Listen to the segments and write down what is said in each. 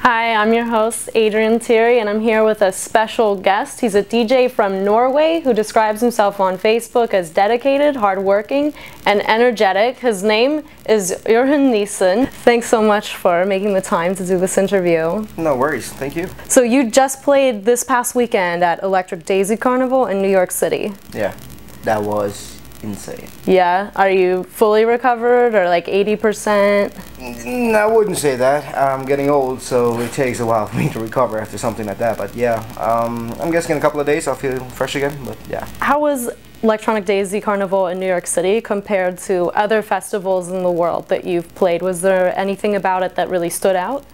Hi, I'm your host, Adrienne Thiery, and I'm here with a special guest. He's a DJ from Norway who describes himself on Facebook as dedicated, hardworking, and energetic. His name is Orjan Nilsen. Thanks so much for making the time to do this interview. No worries, thank you. So you just played this past weekend at Electric Daisy Carnival in New York City. Yeah, that was insane. Yeah? Are you fully recovered or like 80%? I wouldn't say that. I'm getting old, so it takes a while for me to recover after something like that. But yeah, I'm guessing in a couple of days I'll feel fresh again, but yeah. How was Electronic Daisy Carnival in New York City compared to other festivals in the world that you've played? Was there anything about it that really stood out?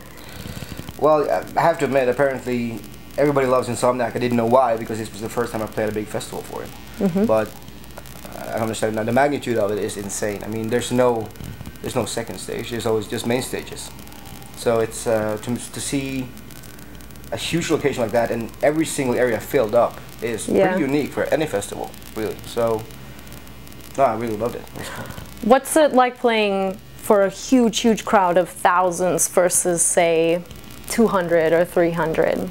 Well, I have to admit, apparently everybody loves Insomniac. I didn't know why, because this was the first time I played a big festival for it. But I understand now the magnitude of it is insane. I mean, there's no second stage. There's always just main stages. So it's to see a huge location like that and every single area filled up is pretty unique for any festival, really. So no, I really loved it. It was fun. What's it like playing for a huge crowd of thousands versus say 200 or 300?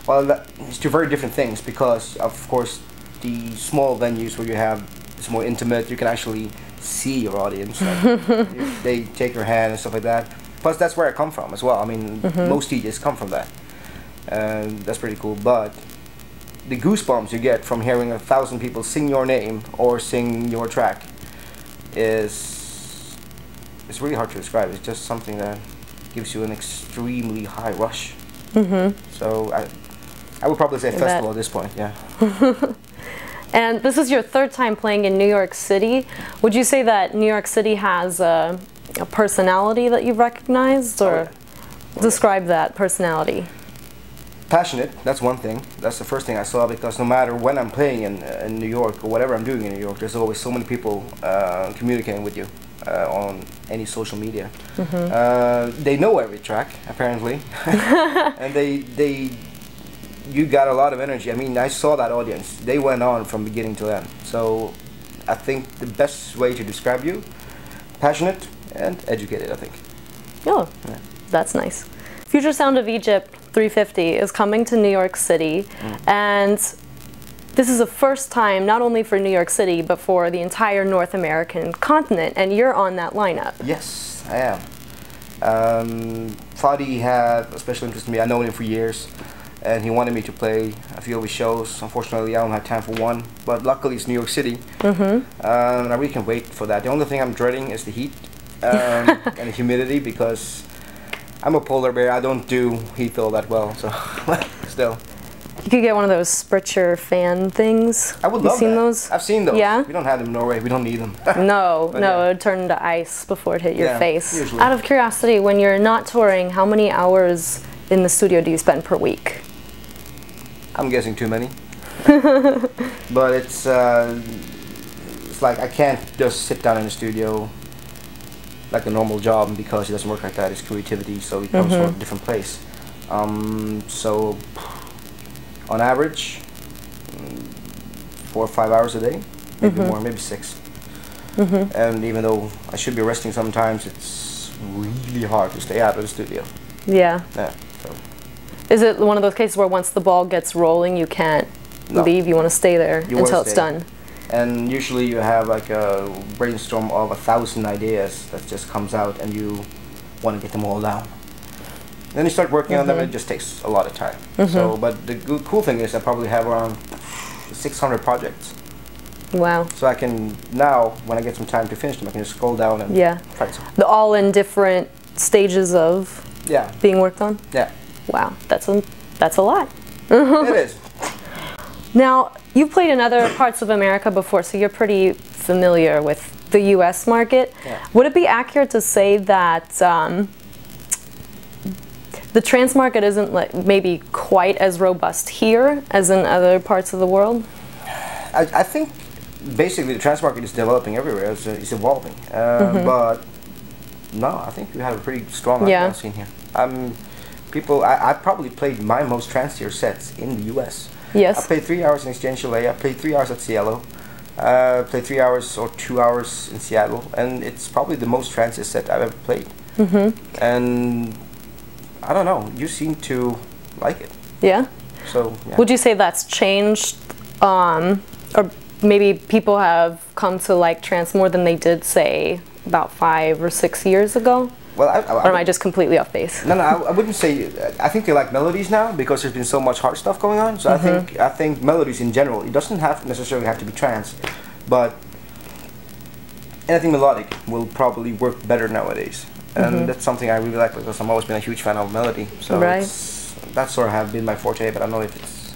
Well, it's two very different things, because of course the small venues where you have it's more intimate, you can actually see your audience. Like, they take your hand and stuff like that. Plus, that's where I come from as well. I mean, most DJs come from that. And that's pretty cool. But the goosebumps you get from hearing 1,000 people sing your name or sing your track it's really hard to describe. It's just something that gives you an extremely high rush. So I would probably say festival at this point, yeah. And this is your third time playing in New York City. Would you say that New York City has a personality that you've recognized, or describe that personality? Passionate, that's one thing. That's the first thing I saw, because no matter when I'm playing in New York or whatever I'm doing in New York, there's always so many people communicating with you on any social media. They know every track, apparently, and you got a lot of energy. I mean, I saw that audience. They went on from beginning to end. So I think the best way to describe you, passionate and educated, I think. Oh, yeah. That's nice. Future Sound of Egypt 350 is coming to New York City, and this is the first time not only for New York City, but for the entire North American continent, and you're on that lineup. Yes, I am. Fadi had a special interest in me. I've known him for years. And he wanted me to play a few of his shows. Unfortunately, I don't have time for one, but luckily it's New York City. And I really can't wait for that. The only thing I'm dreading is the heat and the humidity, because I'm a polar bear. I don't do heat all that well, so still. You could get one of those Spritzer Fan things. I would love that. You've seen those? I've seen those. Yeah? We don't have them in Norway. We don't need them. No, yeah. It would turn into ice before it hit your face. Usually. Out of curiosity, when you're not touring, how many hours in the studio do you spend per week? I'm guessing too many. But it's like I can't just sit down in the studio like a normal job, because it doesn't work like that. It's creativity, so it comes from a different place. So on average, 4 or 5 hours a day, maybe more, maybe 6. And even though I should be resting sometimes, it's really hard to stay out of the studio. Yeah. Yeah. So. Is it one of those cases where once the ball gets rolling, you can't leave, you want to stay there until it's done? And usually you have like a brainstorm of 1,000 ideas that just comes out, and you want to get them all down. Then you start working on them, and it just takes a lot of time. So, but the cool thing is I probably have around 600 projects. Wow. So I can now, when I get some time to finish them, I can just scroll down and try some. They're all in different stages of being worked on? Yeah. Wow, that's a lot. It is. Now, you've played in other parts of America before, so you're pretty familiar with the US market. Would it be accurate to say that the trance market isn't maybe quite as robust here as in other parts of the world? I think basically the trance market is developing everywhere. It's evolving. But no, I think we have a pretty strong underground scene here. I probably played my most trancier sets in the US. Yes. I played 3 hours in Exchange LA. I played 3 hours at Cielo. Played 3 hours or 2 hours in Seattle, and it's probably the most tranciest set I've ever played. And I don't know. You seem to like it. Yeah? So, yeah. Would you say that's changed, or maybe people have come to like trance more than they did, say, about 5 or 6 years ago? Well, or am I just completely off base? No, I wouldn't say. I think they like melodies now because there's been so much hard stuff going on. So I think melodies in general. It doesn't necessarily have to be trance, but anything melodic will probably work better nowadays, and that's something I really like because I've always been a huge fan of melody. So that's sort of have been my forte, but I don't know if it's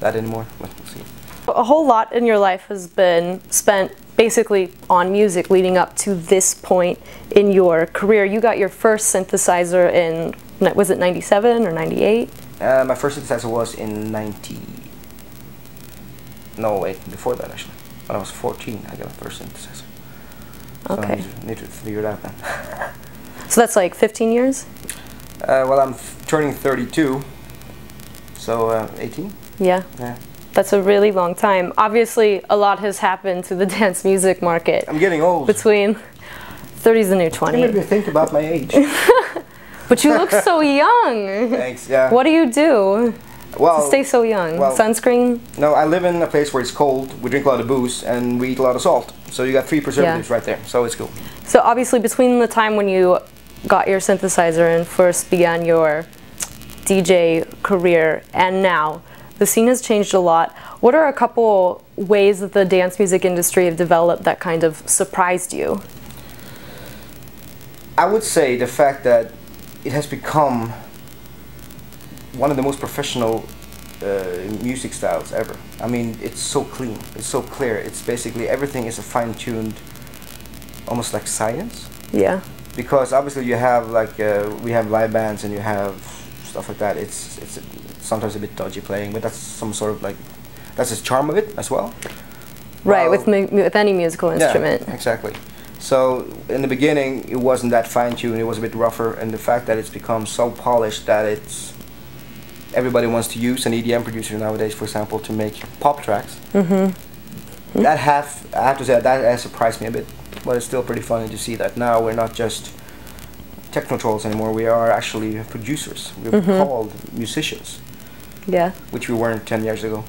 that anymore. We'll see. A whole lot in your life has been spent basically on music leading up to this point in your career. You got your first synthesizer in, was it 97 or 98? My first synthesizer was in 90. No, wait, before that actually. When I was 14, I got my first synthesizer. Okay. So I need to figure it out then. So that's like 15 years? Well, I'm turning 32, so 18? Yeah. Yeah. That's a really long time. Obviously, a lot has happened to the dance music market. I'm getting old. Between 30's the new 20. Maybe think about my age. But you look so young. Thanks, yeah. What do you do to stay so young? Well, sunscreen? No, I live in a place where it's cold, we drink a lot of booze, and we eat a lot of salt. So you got 3 preservatives right there, so it's cool. So obviously between the time when you got your synthesizer and first began your DJ career and now, the scene has changed a lot. What are a couple ways that the dance music industry have developed that kind of surprised you? I would say the fact that it has become one of the most professional music styles ever. I mean, it's so clean, it's so clear. It's basically everything is a fine-tuned, almost like science. Yeah. Because obviously you have like we have live bands and you have stuff like that. It's sometimes a bit dodgy playing, but that's some sort of like that's the charm of it as well. Right, with any musical instrument. Yeah, exactly. So in the beginning, it wasn't that fine-tuned. It was a bit rougher, and the fact that it's become so polished that it's everybody wants to use an EDM producer nowadays, for example, to make pop tracks. That I have to say that has surprised me a bit, but it's still pretty funny to see that now we're not just techno trolls anymore. We are actually producers. We're called musicians. Yeah. Which we weren't 10 years ago.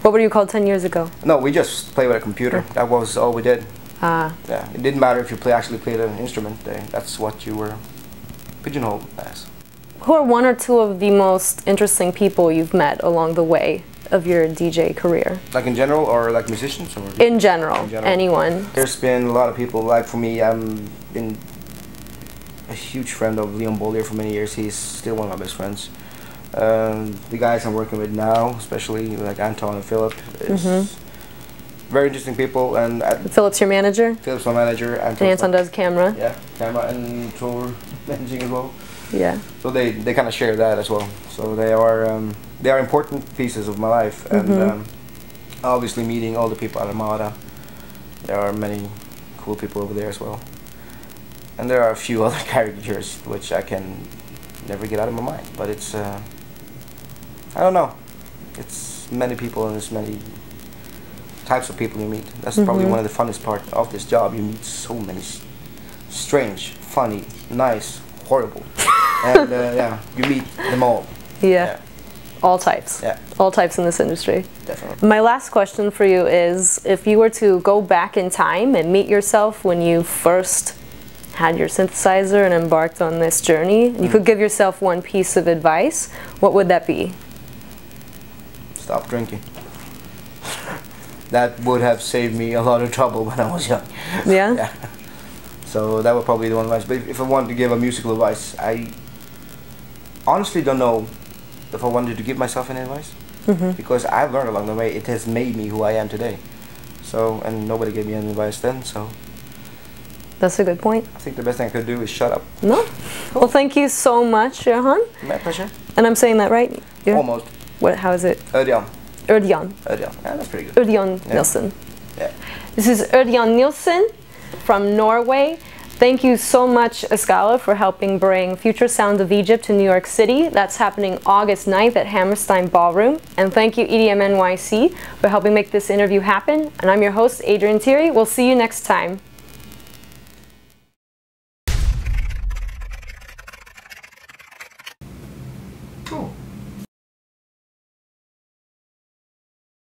What were you called 10 years ago? No, we just play with a computer. That was all we did. Ah. Yeah. It didn't matter if you actually played an instrument. That's what you were pigeonholed as. Who are 1 or 2 of the most interesting people you've met along the way of your DJ career? Like in general, or like musicians? Or in general, anyone. There's been a lot of people. Like for me, I'm been a huge friend of Leon Bollier for many years. He's still one of my best friends. The guys I'm working with now, especially like Anton and Philip, is very interesting people. And Philip's your manager? Philip's my manager. And Anton does camera? Yeah, camera and tour managing as well. Yeah. So they kind of share that as well. So they are important pieces of my life. And obviously meeting all the people at Armada. There are many cool people over there as well. And there are a few other caricatures which I can never get out of my mind. But it's, I don't know. It's many people and there's many types of people you meet. That's probably one of the funnest part of this job. You meet so many strange, funny, nice, horrible. And yeah, you meet them all. Yeah. All types. Yeah. All types in this industry. Definitely. My last question for you is, if you were to go back in time and meet yourself when you first had your synthesizer and embarked on this journey, and you could give yourself one piece of advice, what would that be? Stop drinking. That would have saved me a lot of trouble when I was young. Yeah? Yeah. So that would probably be the one advice. But if I wanted to give a musical advice, I honestly don't know if I wanted to give myself any advice. Because I've learned along the way, it has made me who I am today. So, and nobody gave me any advice then, so. That's a good point. I think the best thing I could do is shut up. No? Well, thank you so much, Johan. My pleasure. And I'm saying that right? You're, almost. What? How is it? Orjan. Orjan. Orjan. Yeah, that's pretty good. Orjan Nilsen. Yeah. This is Orjan Nilsen from Norway. Thank you so much, Escala, for helping bring Future Sound of Egypt to New York City. That's happening August 9th at Hammerstein Ballroom. And thank you, EDMNYC, for helping make this interview happen. And I'm your host, Adrienne Thiery. We'll see you next time. Cool.